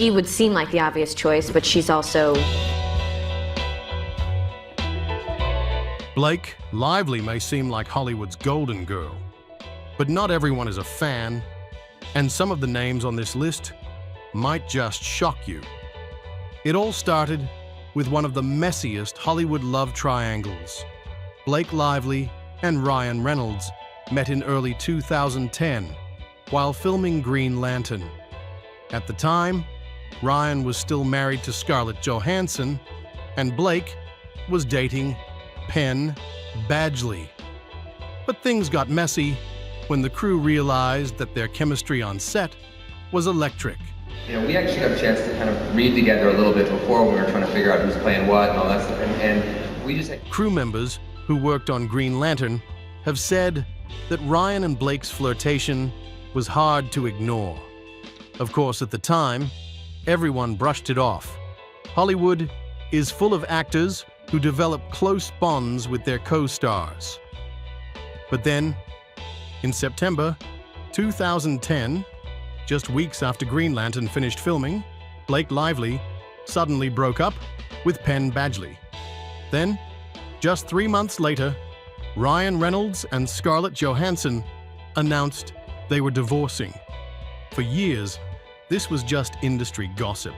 She would seem like the obvious choice, but she's also... Blake Lively may seem like Hollywood's golden girl, but not everyone is a fan, and some of the names on this list might just shock you. It all started with one of the messiest Hollywood love triangles. Blake Lively and Ryan Reynolds met in early 2010 while filming Green Lantern. At the time, Ryan was still married to Scarlett Johansson, and Blake was dating Penn Badgley. But things got messy when the crew realized that their chemistry on set was electric. You know, we actually got a chance to kind of read together a little bit before when we were trying to figure out who's playing what and all that stuff, and we just... Crew members who worked on Green Lantern have said that Ryan and Blake's flirtation was hard to ignore. Of course, at the time, everyone brushed it off. Hollywood is full of actors who develop close bonds with their co-stars. But then, in September 2010, just weeks after Green Lantern finished filming, Blake Lively suddenly broke up with Penn Badgley. Then, just 3 months later, Ryan Reynolds and Scarlett Johansson announced they were divorcing. For years, this was just industry gossip,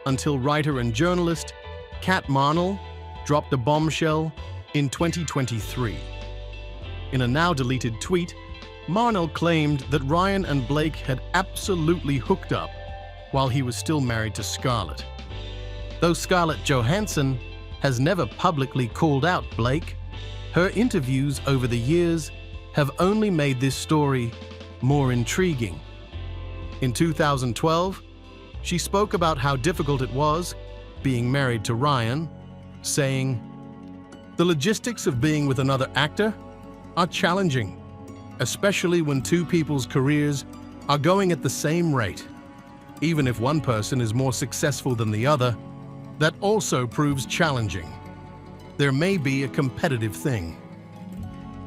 until writer and journalist Kat Marnell dropped a bombshell in 2023. In a now-deleted tweet, Marnell claimed that Ryan and Blake had absolutely hooked up while he was still married to Scarlett. Though Scarlett Johansson has never publicly called out Blake, her interviews over the years have only made this story more intriguing. In 2012, she spoke about how difficult it was being married to Ryan, saying, "The logistics of being with another actor are challenging, especially when two people's careers are going at the same rate. Even if one person is more successful than the other, that also proves challenging. There may be a competitive thing."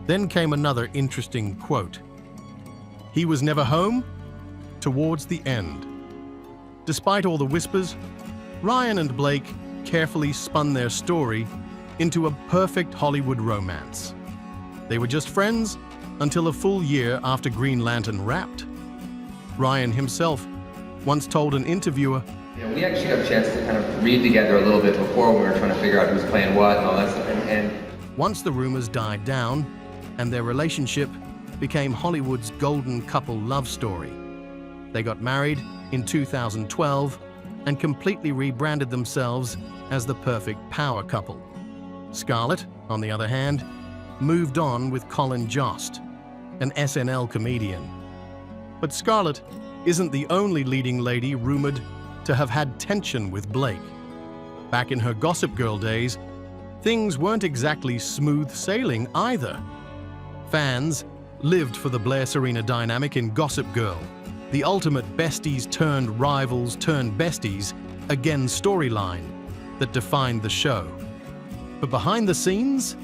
Then came another interesting quote. "He was never home towards the end." Despite all the whispers, Ryan and Blake carefully spun their story into a perfect Hollywood romance. They were just friends until a full year after Green Lantern wrapped. Ryan himself once told an interviewer, You know, we actually got a chance to kind of read together a little bit before when we were trying to figure out who's playing what and all that stuff, and once the rumors died down and their relationship became Hollywood's golden couple love story. They got married in 2012 and completely rebranded themselves as the perfect power couple. Scarlett, on the other hand, moved on with Colin Jost, an SNL comedian. But Scarlett isn't the only leading lady rumored to have had tension with Blake. Back in her Gossip Girl days, things weren't exactly smooth sailing either. Fans lived for the Blair-Serena dynamic in Gossip Girl, the ultimate besties turned rivals turned besties again storyline that defined the show. But behind the scenes,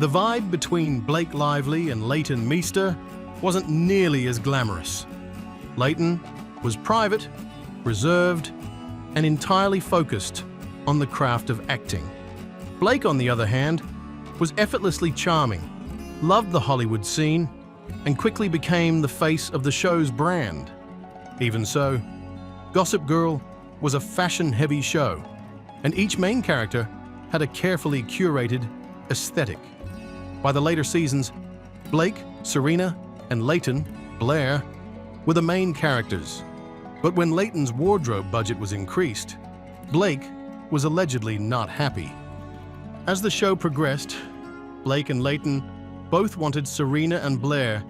the vibe between Blake Lively and Leighton Meester wasn't nearly as glamorous. Leighton was private, reserved, and entirely focused on the craft of acting. Blake, on the other hand, was effortlessly charming, loved the Hollywood scene, and quickly became the face of the show's brand. Even so, Gossip Girl was a fashion-heavy show, and each main character had a carefully curated aesthetic. By the later seasons, Blake, Serena, and Leighton, Blair, were the main characters. But when Leighton's wardrobe budget was increased, Blake was allegedly not happy. As the show progressed, Blake and Leighton both wanted Serena and Blair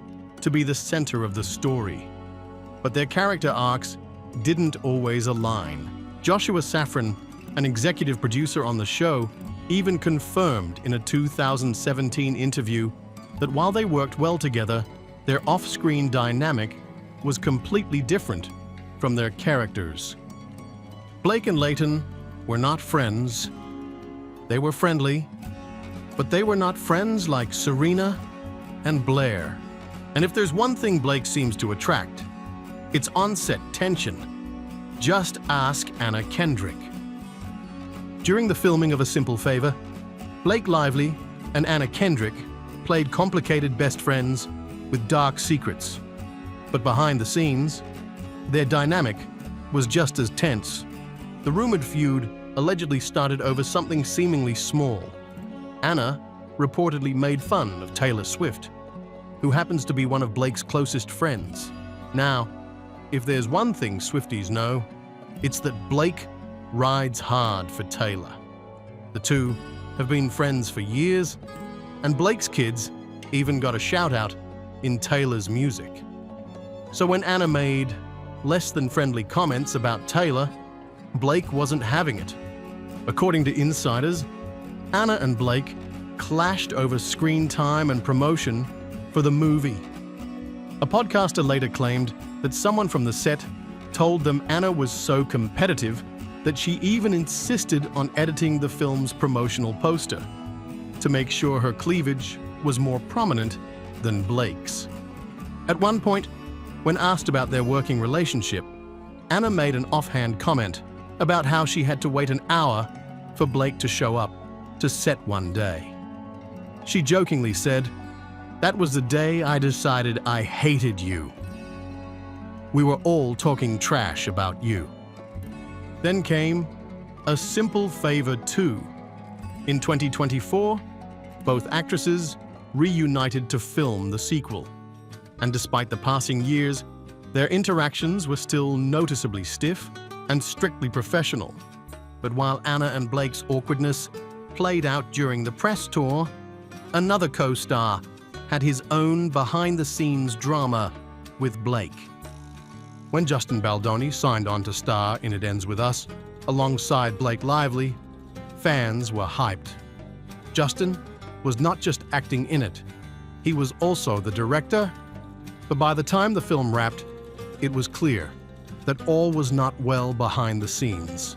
to be the center of the story. But their character arcs didn't always align. Joshua Safran, an executive producer on the show, even confirmed in a 2017 interview that while they worked well together, their off-screen dynamic was completely different from their characters. Blake and Leighton were not friends. They were friendly, but they were not friends like Serena and Blair. And if there's one thing Blake seems to attract, it's on-set tension. Just ask Anna Kendrick. During the filming of A Simple Favor, Blake Lively and Anna Kendrick played complicated best friends with dark secrets. But behind the scenes, their dynamic was just as tense. The rumored feud allegedly started over something seemingly small. Anna reportedly made fun of Taylor Swift, who happens to be one of Blake's closest friends. Now, if there's one thing Swifties know, it's that Blake rides hard for Taylor. The two have been friends for years, and Blake's kids even got a shout-out in Taylor's music. So when Anna made less than friendly comments about Taylor, Blake wasn't having it. According to insiders, Anna and Blake clashed over screen time and promotion for the movie. A podcaster later claimed that someone from the set told them Anna was so competitive that she even insisted on editing the film's promotional poster to make sure her cleavage was more prominent than Blake's. At one point, when asked about their working relationship, Anna made an offhand comment about how she had to wait an hour for Blake to show up to set one day. She jokingly said, "That was the day I decided I hated you. We were all talking trash about you." Then came A Simple Favor 2. In 2024, both actresses reunited to film the sequel. And despite the passing years, their interactions were still noticeably stiff and strictly professional. But while Anna and Blake's awkwardness played out during the press tour, another co-star had his own behind-the-scenes drama with Blake. When Justin Baldoni signed on to star in It Ends With Us alongside Blake Lively, fans were hyped. Justin was not just acting in it, he was also the director. But by the time the film wrapped, it was clear that all was not well behind the scenes.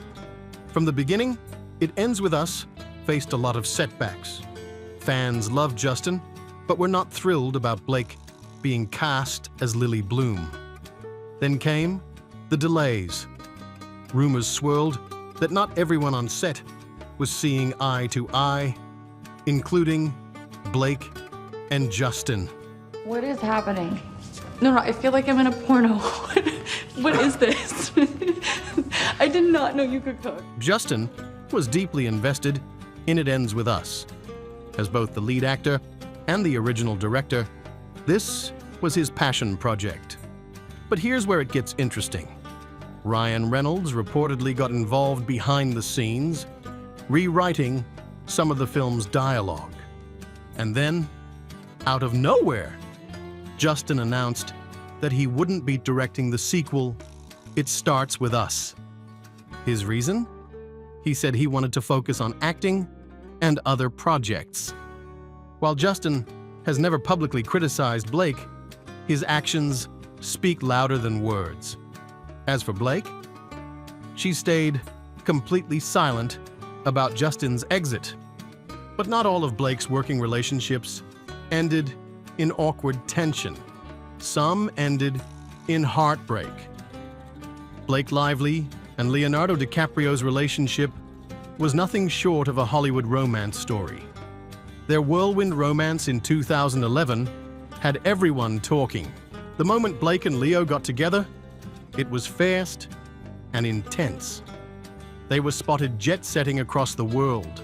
From the beginning, It Ends With Us faced a lot of setbacks. Fans loved Justin, but were not thrilled about Blake being cast as Lily Bloom. Then came the delays. Rumors swirled that not everyone on set was seeing eye to eye, including Blake and Justin. What is happening? No, I feel like I'm in a porno. What is this? I did not know you could cook. Justin was deeply invested in It Ends With Us. As both the lead actor and the original director, this was his passion project. But here's where it gets interesting. Ryan Reynolds reportedly got involved behind the scenes, rewriting some of the film's dialogue. And then, out of nowhere, Justin announced that he wouldn't be directing the sequel, It Starts With Us. His reason? He said he wanted to focus on acting and other projects. While Justin has never publicly criticized Blake, his actions speak louder than words. As for Blake, she stayed completely silent about Justin's exit. But not all of Blake's working relationships ended in awkward tension. Some ended in heartbreak. Blake Lively and Leonardo DiCaprio's relationship was nothing short of a Hollywood romance story. Their whirlwind romance in 2011 had everyone talking. The moment Blake and Leo got together, it was fast and intense. They were spotted jet-setting across the world.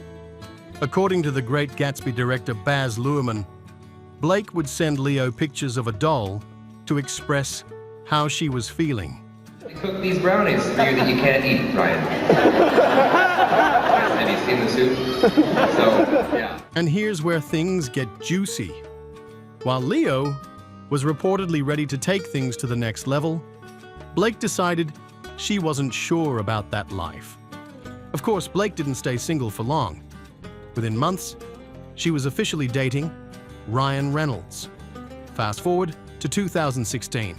According to the Great Gatsby director Baz Luhrmann, Blake would send Leo pictures of a doll to express how she was feeling. I cooked these brownies for you that you can't eat, Ryan. And he's seen the soup. So, yeah. And here's where things get juicy. While Leo was reportedly ready to take things to the next level, Blake decided she wasn't sure about that life. Of course, Blake didn't stay single for long. Within months, she was officially dating Ryan Reynolds. Fast forward to 2016,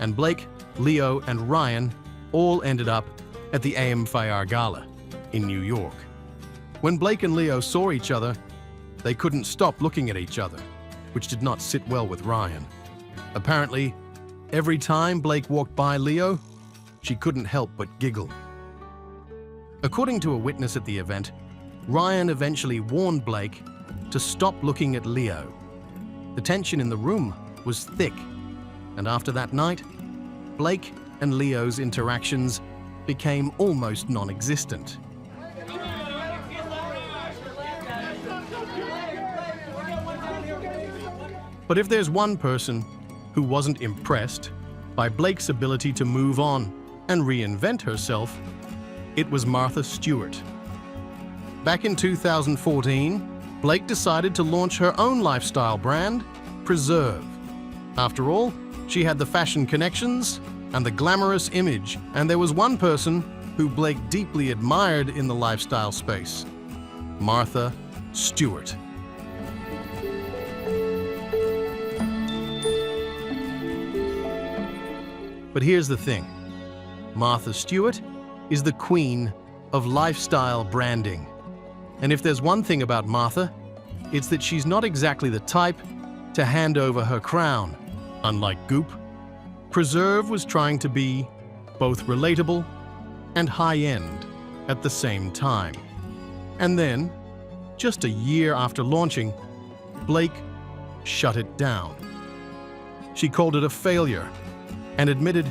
and Blake, Leo, and Ryan all ended up at the AMFIR Gala in New York. When Blake and Leo saw each other, they couldn't stop looking at each other, which did not sit well with Ryan. Apparently, every time Blake walked by Leo, she couldn't help but giggle. According to a witness at the event, Ryan eventually warned Blake to stop looking at Leo. The tension in the room was thick, and after that night, Blake and Leo's interactions became almost non-existent. But if there's one person who wasn't impressed by Blake's ability to move on and reinvent herself, it was Martha Stewart. Back in 2014, Blake decided to launch her own lifestyle brand, Preserve. After all, she had the fashion connections and the glamorous image, and there was one person who Blake deeply admired in the lifestyle space: Martha Stewart. But here's the thing: Martha Stewart is the queen of lifestyle branding. And if there's one thing about Martha, it's that she's not exactly the type to hand over her crown. Unlike Goop, Preserve was trying to be both relatable and high-end at the same time. And then, just a year after launching, Blake shut it down. She called it a failure and admitted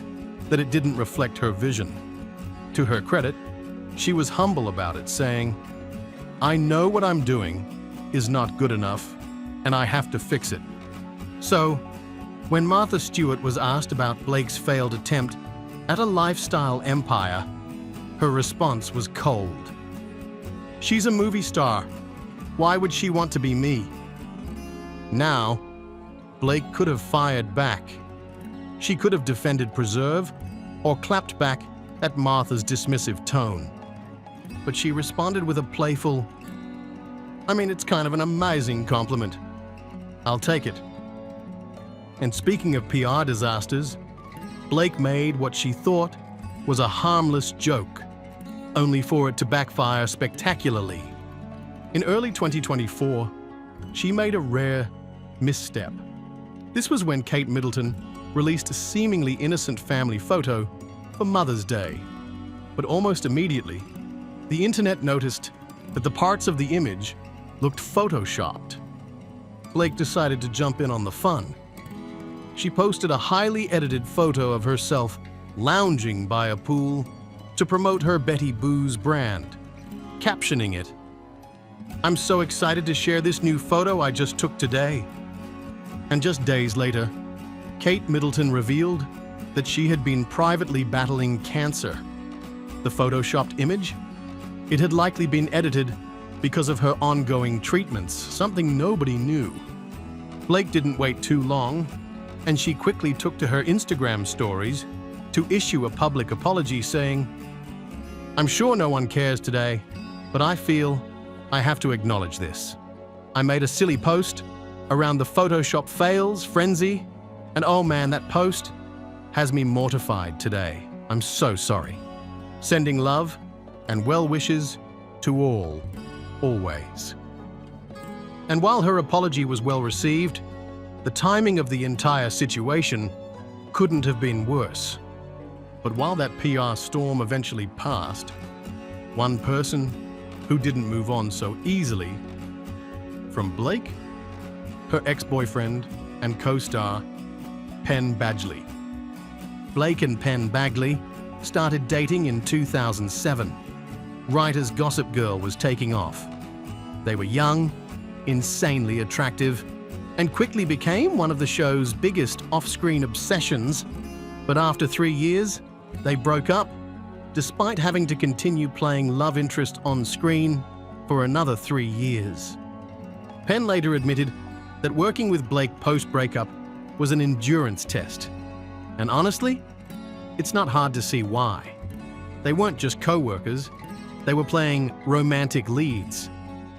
that it didn't reflect her vision. To her credit, she was humble about it, saying, "I know what I'm doing is not good enough, and I have to fix it." So, when Martha Stewart was asked about Blake's failed attempt at a lifestyle empire, her response was cold. "She's a movie star. Why would she want to be me?" Now, Blake could have fired back. She could have defended Preserve or clapped back at Martha's dismissive tone. But she responded with a playful, it's kind of an amazing compliment. I'll take it." And speaking of PR disasters, Blake made what she thought was a harmless joke, only for it to backfire spectacularly. In early 2024, she made a rare misstep. This was when Kate Middleton released a seemingly innocent family photo for Mother's Day. But almost immediately, the internet noticed that the parts of the image looked photoshopped. Blake decided to jump in on the fun. She posted a highly edited photo of herself lounging by a pool to promote her Betty Boo's brand, captioning it, "I'm so excited to share this new photo I just took today." And just days later, Kate Middleton revealed that she had been privately battling cancer. The photoshopped image? It had likely been edited because of her ongoing treatments, something nobody knew. Blake didn't wait too long, and she quickly took to her Instagram stories to issue a public apology, saying, "I'm sure no one cares today, but I feel I have to acknowledge this. I made a silly post around the Photoshop fails frenzy, and oh man, that post has me mortified today. I'm so sorry. Sending love and well wishes to all, always." And while her apology was well received, the timing of the entire situation couldn't have been worse. But while that PR storm eventually passed, one person who didn't move on so easily from Blake, her ex-boyfriend and co-star, Penn Badgley. Blake and Penn Badgley started dating in 2007. Right as Gossip Girl was taking off. They were young, insanely attractive, and quickly became one of the show's biggest off-screen obsessions. But after 3 years, they broke up, despite having to continue playing love interest on screen for another 3 years. Penn later admitted that working with Blake post-breakup was an endurance test. And honestly, it's not hard to see why. They weren't just co-workers, they were playing romantic leads.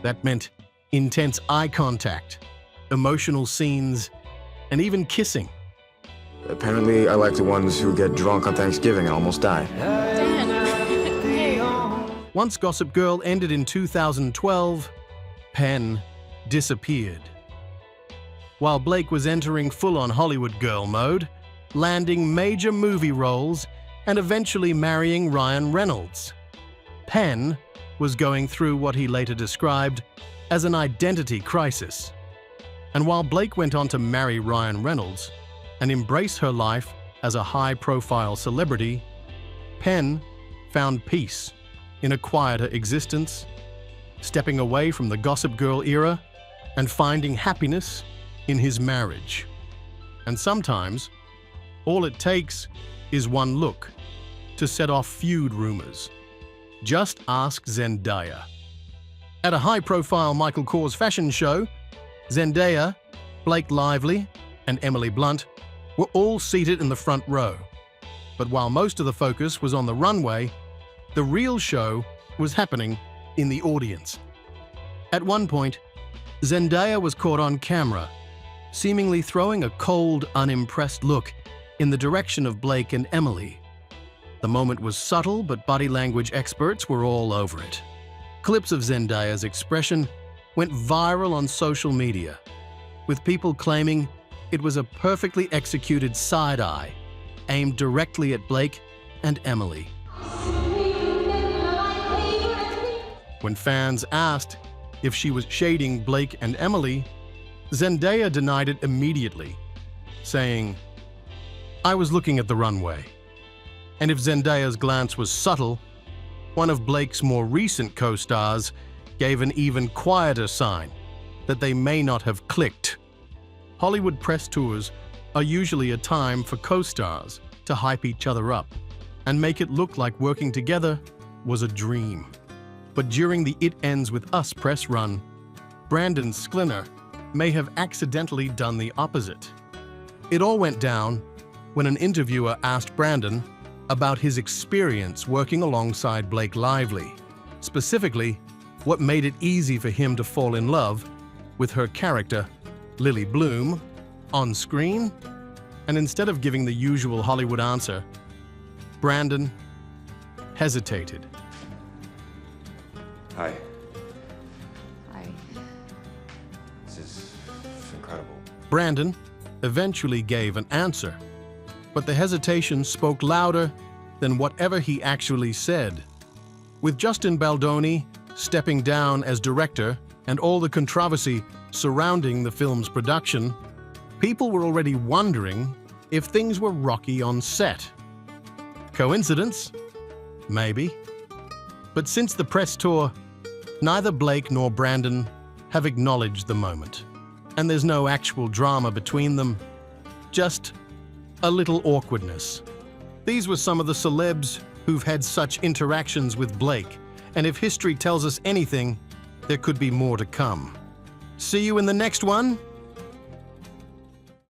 That meant intense eye contact, emotional scenes, and even kissing. Apparently, I like the ones who get drunk on Thanksgiving and almost die. Once Gossip Girl ended in 2012, Penn disappeared. While Blake was entering full-on Hollywood girl mode, landing major movie roles and eventually marrying Ryan Reynolds. Penn was going through what he later described as an identity crisis. And while Blake went on to marry Ryan Reynolds and embrace her life as a high-profile celebrity, Penn found peace in a quieter existence, stepping away from the Gossip Girl era and finding happiness in his marriage. And sometimes, all it takes is one look to set off feud rumors. Just ask Zendaya. At a high-profile Michael Kors fashion show, Zendaya, Blake Lively, and Emily Blunt were all seated in the front row. But while most of the focus was on the runway, the real show was happening in the audience. At one point, Zendaya was caught on camera, seemingly throwing a cold, unimpressed look in the direction of Blake and Emily. The moment was subtle, but body language experts were all over it. Clips of Zendaya's expression went viral on social media, with people claiming it was a perfectly executed side-eye aimed directly at Blake and Emily. When fans asked if she was shading Blake and Emily, Zendaya denied it immediately, saying, "I was looking at the runway." And if Zendaya's glance was subtle, one of Blake's more recent co-stars gave an even quieter sign that they may not have clicked. Hollywood press tours are usually a time for co-stars to hype each other up and make it look like working together was a dream. But during the It Ends With Us press run, Brandon Sklinner may have accidentally done the opposite. It all went down when an interviewer asked Brandon about his experience working alongside Blake Lively, specifically what made it easy for him to fall in love with her character, Lily Bloom, on screen. And instead of giving the usual Hollywood answer, Brandon hesitated. Hi. Hi. This is incredible. Brandon eventually gave an answer, but the hesitation spoke louder than whatever he actually said. With Justin Baldoni stepping down as director and all the controversy surrounding the film's production, people were already wondering if things were rocky on set. Coincidence? Maybe. But since the press tour, neither Blake nor Brandon have acknowledged the moment. And there's no actual drama between them, just a little awkwardness. These were some of the celebs who've had such interactions with Blake, and if history tells us anything, there could be more to come. See you in the next one.